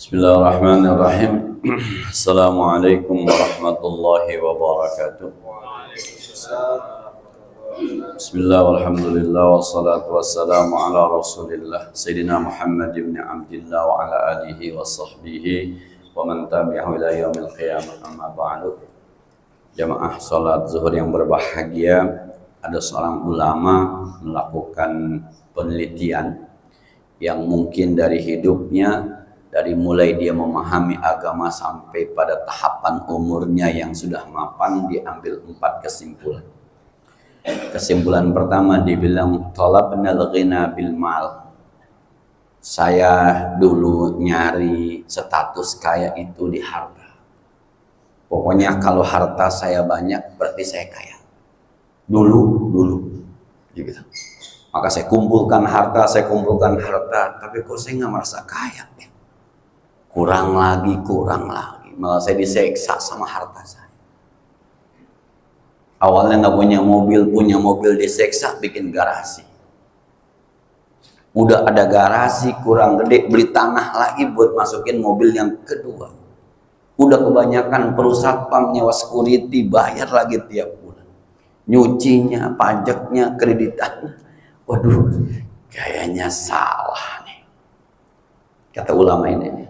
Bismillahirrahmanirrahim. Assalamualaikum warahmatullahi wabarakatuh. Bismillah walhamdulillah wassalatu wassalamu ala rasulillah Sayyidina Muhammad ibn Abdillah wa ala alihi wa sahbihi wa man tabi'ahu ila yaumil qiyamah, amma ba'du. Jamaah salat zuhur yang berbahagia, ada seorang ulama melakukan penelitian yang mungkin dari hidupnya, dari mulai dia memahami agama sampai pada tahapan umurnya yang sudah mapan, diambil 4 kesimpulan. Kesimpulan pertama dibilang talabnal ghina bil mal. Saya dulu nyari status kaya itu di harta. Pokoknya kalau harta saya banyak berarti saya kaya. Dulu gitu. Maka saya kumpulkan harta, tapi kok saya nggak merasa kaya ya? Kurang lagi, malah saya diseksa sama harta saya. Awalnya nggak punya mobil diseksa, bikin garasi. Udah ada garasi kurang gede, beli tanah lagi buat masukin mobil yang kedua. Udah kebanyakan perusahaan pam, nyewa security, bayar lagi tiap bulan. Nyucinya, pajaknya, kreditannya. Waduh, kayaknya salah nih, kata ulama ini.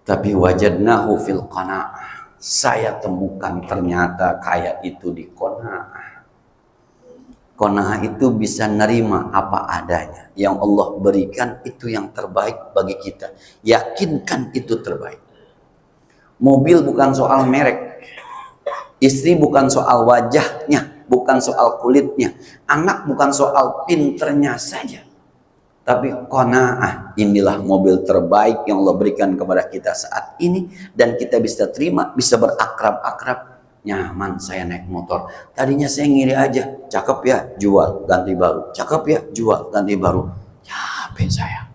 Tapi wajadnahu fil qanaah. Saya temukan ternyata kaya itu di qanaah. Qanaah itu bisa nerima apa adanya. Yang Allah berikan itu yang terbaik bagi kita. Yakinkan itu terbaik. Mobil bukan soal merek. Istri bukan soal wajahnya, bukan soal kulitnya. Anak bukan soal pinternya saja. Tapi qanaah, inilah mobil terbaik yang Allah berikan kepada kita saat ini, dan kita bisa terima, bisa berakrab-akrab. Nyaman saya naik motor. Tadinya saya ngiri aja, cakep ya, jual, ganti baru. Cakep ya, jual, ganti baru. Capek saya.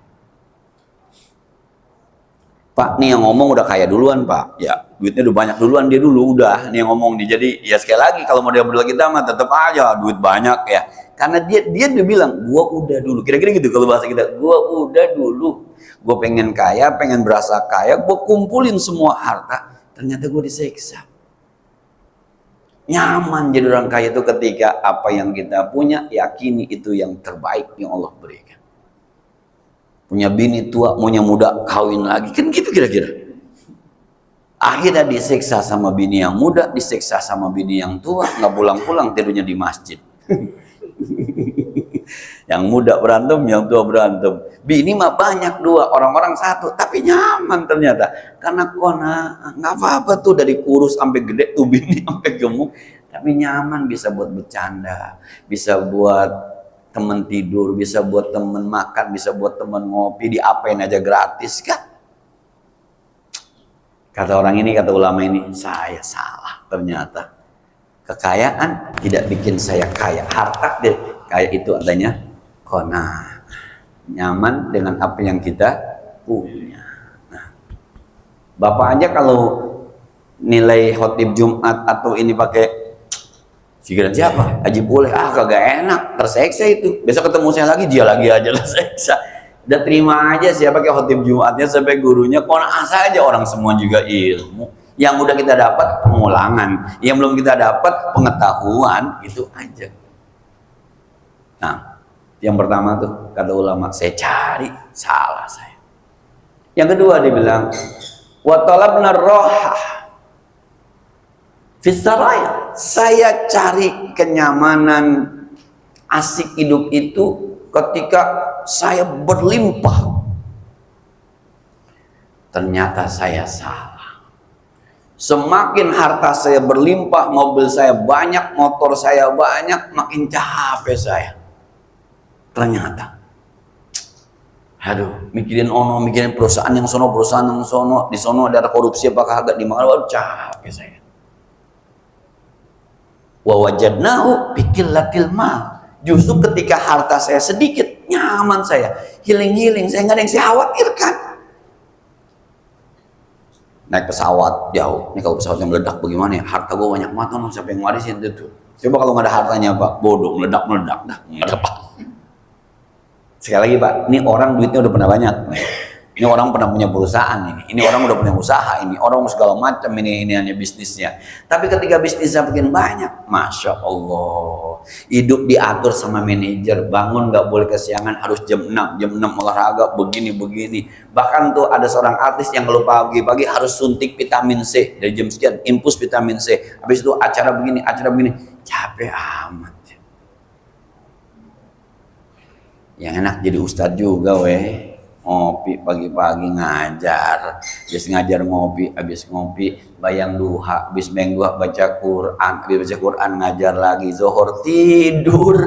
Pak, nih yang ngomong udah kaya duluan, Pak. Ya, duitnya udah banyak duluan, dia dulu udah. Nih yang ngomong nih, jadi ya sekali lagi kalau mau dia berdua kita mah tetap aja duit banyak ya. Karena dia udah bilang, gua udah dulu. Kira-kira gitu kalau bahasa kita, gua udah dulu. Gua pengen kaya, pengen berasa kaya, gua kumpulin semua harta. Ternyata gua disiksa. Nyaman jadi orang kaya itu ketika apa yang kita punya, yakini itu yang terbaik yang Allah berikan. Punya bini tua, maunya muda, kawin lagi. Kan gitu kira-kira. Akhirnya disiksa sama bini yang muda, disiksa sama bini yang tua, nggak pulang-pulang, tidurnya di masjid. Yang muda berantem, yang tua berantem. Bini mah banyak, 2, orang-orang 1, tapi nyaman ternyata. Karena nggak apa-apa tuh, dari kurus sampai gede tuh bini sampai gemuk, tapi nyaman, bisa buat bercanda, bisa buat temen tidur, bisa buat temen makan, bisa buat temen ngopi, diapain aja gratis kan. Kata orang ini, kata ulama ini, saya salah ternyata. Kekayaan tidak bikin saya kaya. Harta deh, kaya itu adanya qanaah. Nyaman dengan apa yang kita punya. Nah, Bapak aja kalau nilai khotib Jumat atau ini pakai pikiran siapa? Haji boleh, kagak enak, terseksa itu. Besok ketemu saya lagi, dia lagi aja terseksa. Udah terima aja siapa pakai khotib Jumatnya sampai gurunya, qanaah saja, orang semua juga ilmu. Yang udah kita dapat pengulangan, yang belum kita dapat pengetahuan, itu aja. Nah, yang pertama tuh kata ulama, saya cari, salah saya. Yang kedua dia bilang, wa talabna rohah fisaraya. Saya cari kenyamanan, asik hidup itu ketika saya berlimpah. Ternyata saya salah. Semakin harta saya berlimpah, mobil saya banyak, motor saya banyak, makin capek saya. Ternyata, aduh, mikirin mikirin perusahaan yang sono, di sono ada korupsi apakah agak dimakan, waduh capek saya. Wa wajadnahu biqillatil mal. Justru ketika harta saya sedikit, nyaman saya, healing, saya nggak ada yang saya khawatirkan. Naik pesawat jauh, ini kalau pesawatnya meledak bagaimana ya? Harta gue banyak banget, siapa yang ngarisin itu? Coba kalau nggak ada hartanya Pak, bodoh, meledak, dah, nggak ada Pak. Sekali lagi Pak, ini orang duitnya udah pernah banyak. Ini orang pernah punya perusahaan ini orang udah punya usaha, ini orang segala macam, ini hanya bisnisnya. Tapi ketika bisnisnya makin banyak, masya Allah, hidup diatur sama manajer, bangun nggak boleh kesiangan, harus jam 6 olahraga begini. Bahkan tuh ada seorang artis yang kalau pagi-pagi harus suntik vitamin C dari jam sekian, infus vitamin C. Habis itu acara begini, capek amat. Yang enak jadi ustadz juga weh. Ngopi pagi-pagi ngajar, habis ngajar ngopi, habis ngopi bayang duha, habis bayang duha baca Quran, ngajar lagi, zuhur tidur,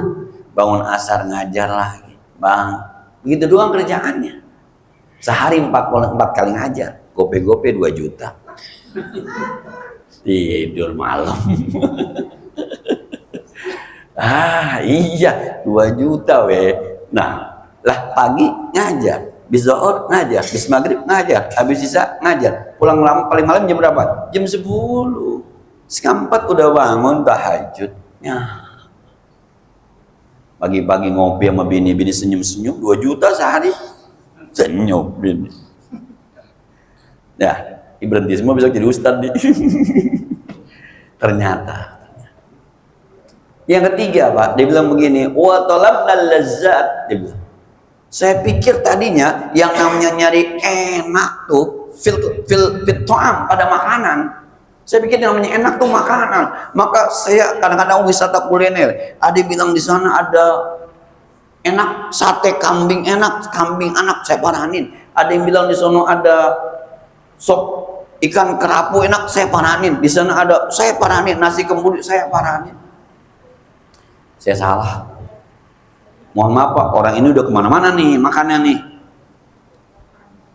bangun asar ngajar lagi, bang, begitu doang kerjaannya. Sehari 4 kali ngajar, gope 2 juta, tidur malam. Iya 2 juta weh. Nah lah pagi ngajar, bis zuhur ngajar, bis maghrib ngajar, habis isya ngajar, pulang paling malam jam berapa? Jam 10. Setengah 4 udah bangun tahajud. Pagi-pagi ngopi sama bini senyum-senyum, 2 juta sehari. Senyum bini. Ya, berhenti semua bisa jadi ustadz nih. Ternyata. Yang ketiga Pak, dia bilang begini, wa talabnal lazzat, dia bilang, saya pikir tadinya yang namanya nyari enak tuh fil ta'am, pada makanan. Saya pikir yang namanya enak tuh makanan. Maka saya kadang-kadang wisata kuliner, ada bilang di sana ada enak sate kambing enak, kambing anak saya paranin. Ada yang bilang di sana ada sop ikan kerapu enak, saya paranin. Di sana ada, saya paranin nasi kembuli, saya paranin. Saya salah. Mohon maaf Pak, orang ini udah kemana-mana nih makannya nih.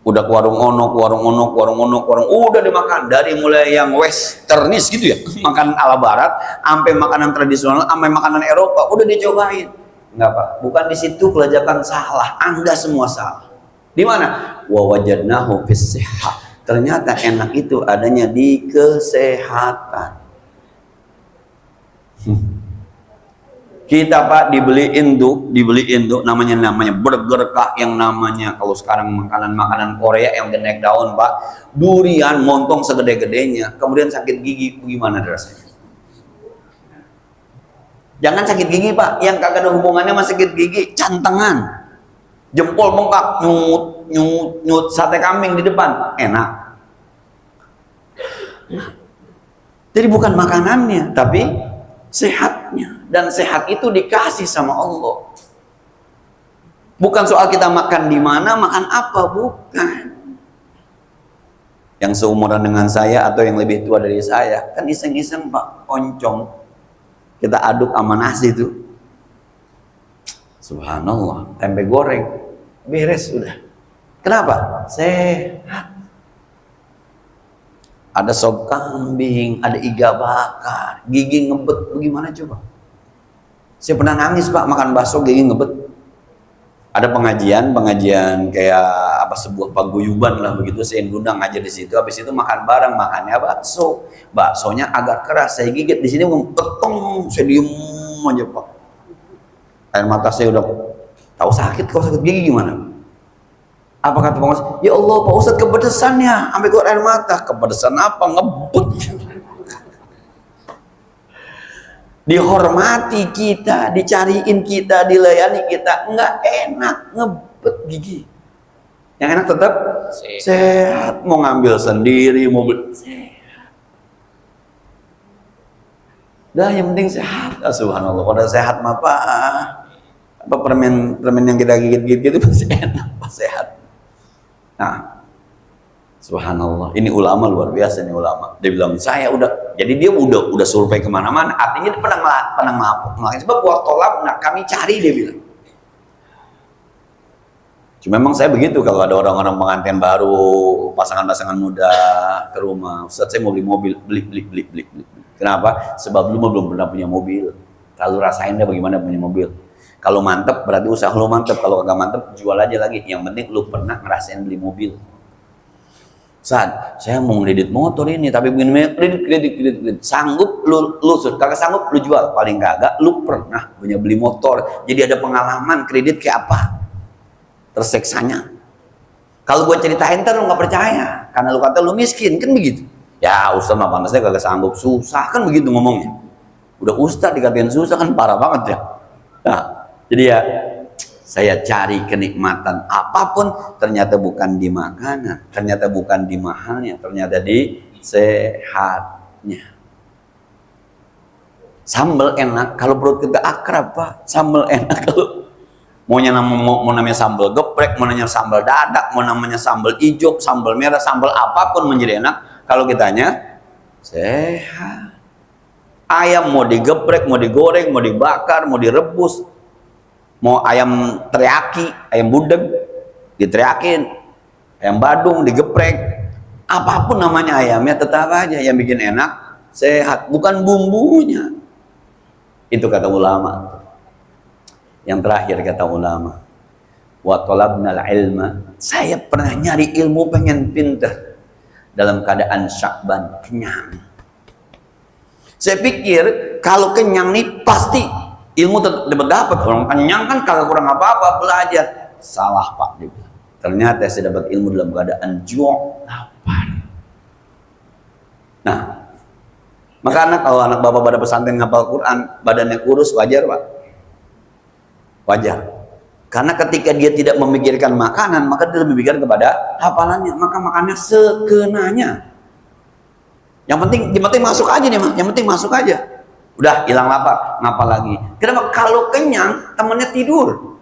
Udah ke warung ono, udah dimakan dari mulai yang westernis gitu ya, makanan ala barat, sampai makanan tradisional, sampai makanan Eropa, udah dicobain. Enggak Pak, bukan di situ pelajaran salah. Anda semua salah. Di mana? Wa wajadnahu fis sihah. Ternyata enak itu adanya di kesehatan. Kita Pak dibeliin tuh namanya burger kah, yang namanya kalau sekarang makanan Korea yang udah naik daun Pak, durian montong segede-gedenya, kemudian sakit gigi, bagaimana rasanya? Jangan sakit gigi Pak, yang kagak ada hubungannya sama sakit gigi, cantengan, jempol bengkak, nyut sate kambing di depan, enak. Jadi bukan makanannya, tapi sehatnya. Dan sehat itu dikasih sama Allah. Bukan soal kita makan di mana, makan apa, bukan. Yang seumuran dengan saya atau yang lebih tua dari saya, kan iseng-iseng Pak, oncom. Kita aduk sama nasi itu. Subhanallah, tempe goreng, beres udah. Kenapa? Sehat. Ada sop kambing, ada iga bakar, gigi ngebet, bagaimana coba? Saya pernah nangis Pak, makan bakso gigi ngebet. Ada pengajian kayak apa, sebuah paguyuban lah begitu, saya undang aja di situ. Habis itu makan bareng, makannya baksonya agak keras, saya gigit di sini petong, saya diem aja Pak. Air mata saya udah tahu sakit, kalau sakit gigi gimana? Apa kata Pak Ustadz? Ya Allah Pak Ustadz, kepedesannya sampai keluar air mata. Kepedesan apa? Ngebut. Dihormati kita, dicariin kita, dilayani kita, nggak enak, ngebet gigi. Yang enak tetap sehat. Mau ngambil sendiri, mau sehat. Dah yang penting sehat. Subhanallah, pada sehat mah apa permen yang kita gigit itu pasti enak, pas sehat. Nah, subhanallah, ini ulama luar biasa nih ulama. Dia bilang saya udah, jadi dia udah survei kemana-mana. Artinya dia pernah ngelakuin. Sebab waktu kami cari, dia bilang. Cuma memang saya begitu kalau ada orang-orang pengantin baru, pasangan-pasangan muda ke rumah, Ustaz saya mau beli mobil, beli. Kenapa? Sebab lu belum pernah punya mobil. Kalau rasain deh bagaimana punya mobil. Kalau mantep berarti usaha lu mantep. Kalau agak mantep jual aja lagi. Yang penting lu pernah ngerasain beli mobil. Saat saya mau ngedit motor ini, tapi begini kredit, sanggup lu kagak sanggup lu jual, paling kagak lu pernah punya beli motor, jadi ada pengalaman kredit kayak apa terseksanya. Kalau gue ceritain ntar lu nggak percaya, karena lu kata lu miskin, kan begitu. Ya Ustaz mah pantasnya kagak sanggup, susah kan begitu ngomongnya. Udah Ustaz dikatain susah kan parah banget ya. Nah, jadi ya saya cari kenikmatan apapun, ternyata bukan di makanan, ternyata bukan di mahalnya, ternyata di sehatnya. Sambal enak kalau perut kita akrab, Pak. Sambal enak kalau mau namanya sambal geprek, mau namanya sambal dadak, mau namanya sambal hijau, sambal merah, sambal apapun menjadi enak kalau kitanya sehat. Ayam mau digeprek, mau digoreng, mau dibakar, mau direbus, mau ayam teriyaki, ayam budeg diteriakin, ayam badung digeprek, apapun namanya ayamnya tetap aja yang bikin enak sehat, bukan bumbunya. Itu kata ulama. Yang terakhir kata ulama, wa talabnal ilma, saya pernah nyari ilmu pengen pinter dalam keadaan Sya'ban, kenyang. Saya pikir kalau kenyang nih pasti ilmu dapat. Orang kenyang kan kagak kurang apa-apa belajar. Salah Pak juga. Ternyata saya dapat ilmu dalam keadaan ju', lapar. Nah, maka kalau anak bapak pada pesantren ngapal Quran, badannya kurus, wajar Pak? Wajar. Karena ketika dia tidak memikirkan makanan, maka dia lebih pikir kepada hafalannya. Maka makannya sekenanya. Yang penting masuk aja nih, yang penting masuk aja. Udah hilang lapar, ngapa lagi? Kenapa? Kalau kenyang, temennya tidur.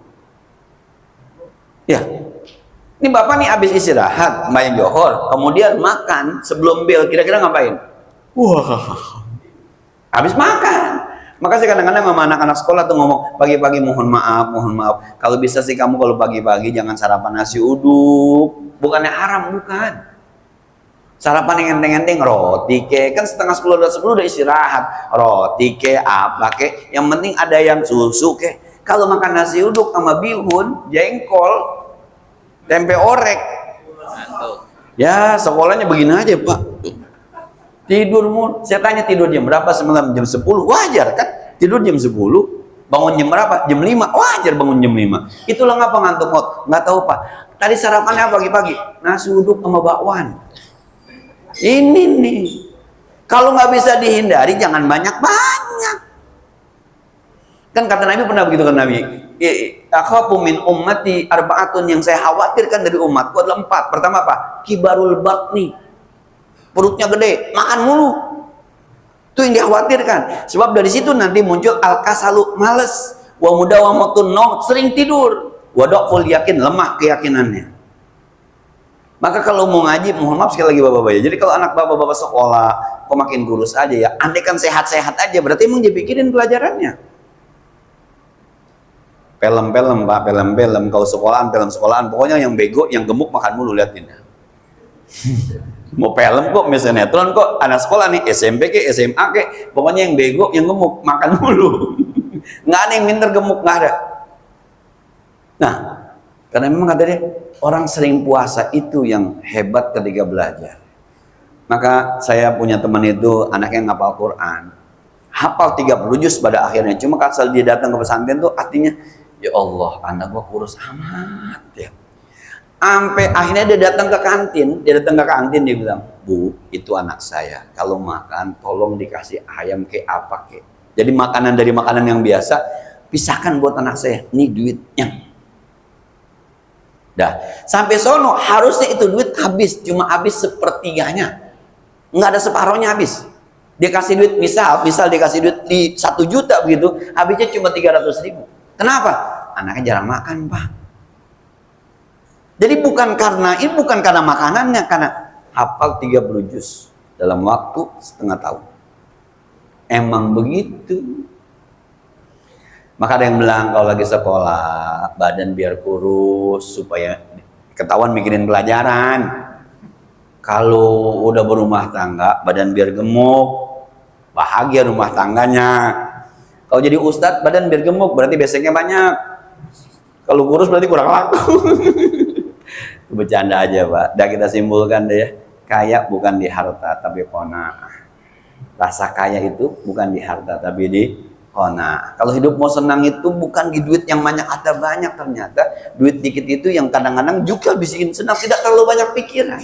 Ya, ini bapak nih habis istirahat, main johor, kemudian makan sebelum bel, kira-kira ngapain? Wah, habis makan. Maka saya kadang-kadang sama anak-anak sekolah tuh ngomong, pagi-pagi mohon maaf. Kalau bisa sih kamu kalau pagi-pagi jangan sarapan nasi uduk. Bukannya haram, bukan. Sarapan yang enteng-enteng, roti ke, kan setengah 10 udah istirahat, roti ke, apa ke, yang penting ada yang susu ke. Kalau makan nasi uduk sama bihun, jengkol, tempe orek, ya sekolahnya begini aja Pak. Tidurmu, saya tanya tidur jam berapa semalam? Jam 10, wajar kan? Tidur jam 10, bangun jam berapa? Jam 5, wajar bangun jam 5. Itulah ngapa ngantuk mot? Nggak tahu Pak. Tadi sarapannya pagi-pagi, nasi uduk sama bakwan. Ini nih, kalau nggak bisa dihindari jangan banyak-banyak. Kan kata Nabi pernah begitu kan Nabi. Akhafu min ummati arba'atun, yang saya khawatirkan dari umatku adalah 4. Pertama apa? Kibarul batni, perutnya gede, makan mulu. Itu yang dikhawatirkan. Sebab dari situ nanti muncul al-kasalu, males, wa mudawamatun nom, sering tidur, wa dhaful yakin, lemah keyakinannya. Maka kalau mau ngaji, mohon maaf sekali lagi bapak-bapak ya. Jadi kalau anak bapak-bapak sekolah, kok makin kurus aja ya. Andai kan sehat-sehat aja, berarti emang dia pikirin pelajarannya. Film-film Pak, film-film. Kalau sekolahan, film sekolahan. Pokoknya yang bego, yang gemuk makan mulu, liatin ya. Mau film kok, misalnya sinetron kok, anak sekolah nih, SMP ke, SMA ke. Pokoknya yang bego, yang gemuk, makan mulu. Nggak ada yang pinter gemuk, nggak ada. Nah, karena memang kata dia, orang sering puasa itu yang hebat ketika belajar. Maka saya punya teman itu, anaknya ngapal Quran, hafal 30 juz pada akhirnya. Cuma asal dia datang ke pesantren tuh artinya, ya Allah, anak gua kurus amat ya. Sampai akhirnya dia datang ke kantin, dia bilang, Bu, itu anak saya. Kalau makan, tolong dikasih ayam ke apa ke. Jadi makanan dari makanan yang biasa, pisahkan buat anak saya. Ini duitnya. Dah, sampai sono harusnya itu duit habis, cuma habis sepertiganya, nggak ada separohnya habis. Dia kasih duit, misal dikasih duit di 1 juta begitu, habisnya cuma 300.000. Kenapa? Anaknya jarang makan Pak. Jadi bukan karena makanannya, karena hafal 30 juz dalam waktu setengah tahun. Emang begitu. Maka ada yang bilang kalau lagi sekolah, badan biar kurus supaya ketahuan mikirin pelajaran. Kalau udah berumah tangga, badan biar gemuk, bahagia rumah tangganya. Kalau jadi ustadz, badan biar gemuk, berarti beseknya banyak. Kalau kurus berarti kurang laku. Bercanda aja Pak. Dah kita simpulkan deh ya. Kaya bukan di harta tapi qanaah. Rasa kaya itu bukan di harta tapi di qanaah. Kalau hidup mau senang itu bukan di duit yang banyak, ada banyak ternyata. Duit dikit itu yang kadang-kadang juga bikin senang, tidak terlalu banyak pikiran.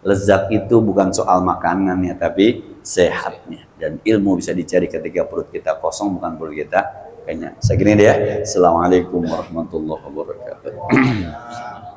Lezat itu bukan soal makanannya, tapi sehatnya. Dan ilmu bisa dicari ketika perut kita kosong, bukan perut kita kenyang. Segini dia. Assalamualaikum warahmatullahi wabarakatuh.